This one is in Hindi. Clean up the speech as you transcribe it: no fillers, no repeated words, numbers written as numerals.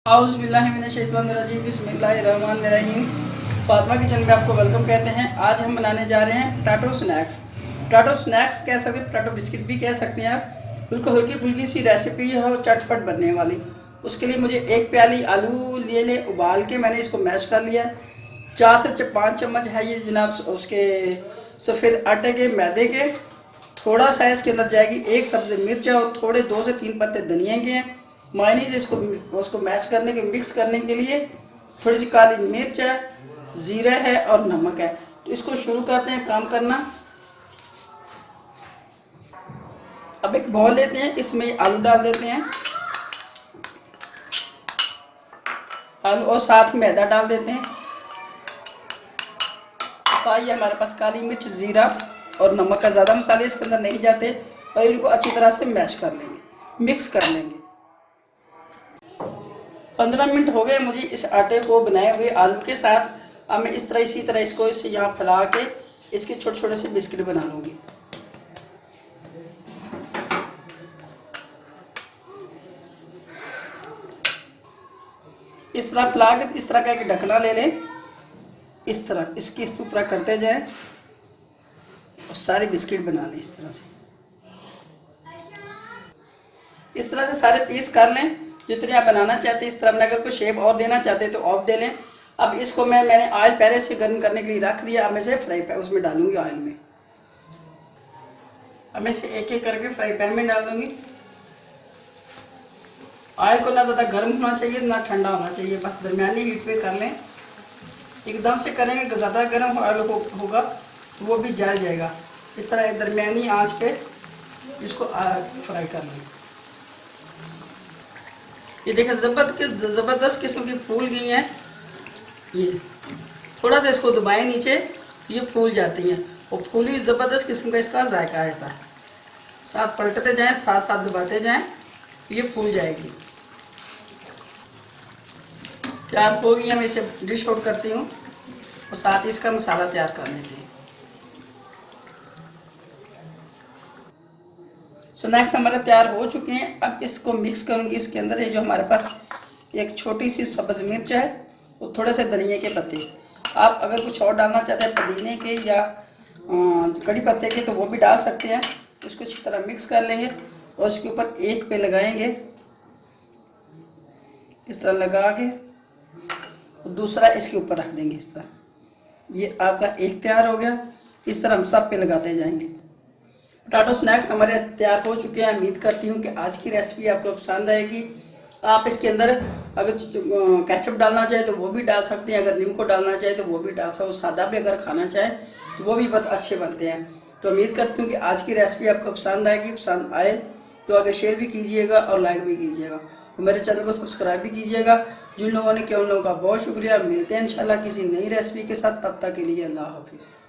औज़ुबिल्लाहिमिनश्शैतानिर्रजीम बिस्मिल्लाहिर्रहमानिर्रहीम। फातिमा किचन में आपको वेलकम कहते हैं। आज हम बनाने जा रहे हैं पटाटो स्नैक्स। पटाटो स्नैक्स कह सकते हैं, पटाटो बिस्किट भी कह सकते हैं आप। बिल्कुल हल्की फुल्की सी रेसिपी है और चटपट बनने वाली। उसके लिए मुझे एक प्याली आलू ले लें, उबाल के मैंने इसको मैश कर लिया। 4 से 5 चम्मच है ये जनाब उसके सफ़ेद आटे के मैदे के। थोड़ा सा इसके अंदर जाएगी एक सब्ज़ी मिर्च और थोड़े 2 से 3 पत्ते धनिया के हैं। मायनीज उसको मैश करने के मिक्स करने के लिए थोड़ी सी काली मिर्च है, ज़ीरा है और नमक है। तो इसको शुरू करते हैं काम करना। अब एक बाउल लेते हैं, इसमें आलू डाल देते हैं, आलू और साथ ही मैदा डाल देते हैं। साथ ही हमारे पास काली मिर्च, ज़ीरा और नमक का ज़्यादा मसाले इसके अंदर नहीं जाते और इनको अच्छी तरह से मैश कर लेंगे, मिक्स कर लेंगे। 15 मिनट हो गए मुझे इस आटे को बनाए हुए आलू के साथ। अब मैं इसी तरह इसको इसे यहाँ फैला के इसके छोटे छोटे से बिस्किट बना लूँगी। इस तरह फैला के इस तरह का एक ढकना ले लें, इस तरह इसकी इस ऊपर करते जाएं और सारे बिस्किट बना लें इस तरह से। इस तरह से सारे पीस कर लें जितने आप बनाना चाहते हैं। इस तरह अगर कोई शेप और देना चाहते हैं तो ऑफ दे लें। अब इसको मैंने ऑयल पहले से गर्म करने के लिए रख दिया। अब मैं इसे फ्राई पैन उसमें डालूंगी ऑयल में। अब मैं इसे एक एक करके फ्राई पैन में डाल दूंगी। ऑयल को ना ज़्यादा गर्म होना चाहिए ना ठंडा होना चाहिए, बस दरमियानी हीट पे कर लें। एकदम से करेंगे ज़्यादा गर्म ऑयल होगा तो वो भी जल जाएगा। इस तरह दरमियानी आँच पे इसको फ्राई कर लें। ये देखिए ज़बरदस्त किस्म की फूल गई हैं। ये थोड़ा सा इसको दबाएं नीचे, ये फूल जाती हैं और फूली ज़बरदस्त किस्म का इसका जायका आता है। साथ पलटते जाएं, साथ साथ दबाते जाएं, ये फूल जाएगी। तैयार हो गई है। मैं इसे डिश आउट करती हूँ और साथ ही इसका मसाला तैयार कर लेती हूँ। स्नैक्स हमारे तैयार हो चुके हैं। अब इसको मिक्स करूँगी। इसके अंदर ये जो हमारे पास एक छोटी सी सब्ज़ मिर्च है और थोड़े से धनिया के पत्ते। आप अगर कुछ और डालना चाहते हैं पुदीने के या कड़ी पत्ते के तो वो भी डाल सकते हैं। इसको अच्छी तरह मिक्स कर लेंगे और इसके ऊपर एक पे लगाएंगे, इस तरह लगा के और दूसरा इसके ऊपर रख देंगे इस तरह। ये आपका एक तैयार हो गया। इस तरह हम सब पे लगाते जाएंगे। पटाटो स्नैक्स हमारे तैयार हो चुके हैं। उम्मीद करती हूँ कि आज की रेसिपी आपको पसंद आएगी। आप इसके अंदर अगर केचप डालना चाहे तो वो भी डाल सकते हैं, अगर नींबू डालना चाहे तो वो भी डाल सकते हो, सादा भी अगर खाना चाहे तो वो भी बहुत अच्छे बनते हैं। तो उम्मीद करती हूँ कि आज की रेसिपी आपको पसंद आएगी। पसंद आए तो आगे शेयर भी कीजिएगा और लाइक भी कीजिएगा और मेरे चैनल को सब्सक्राइब भी कीजिएगा। जिन लोगों ने किया उन लोगों का बहुत शुक्रिया। मिलते हैं इंशाल्लाह किसी नई रेसिपी के साथ। तब तक के लिए अल्लाह हाफिज़।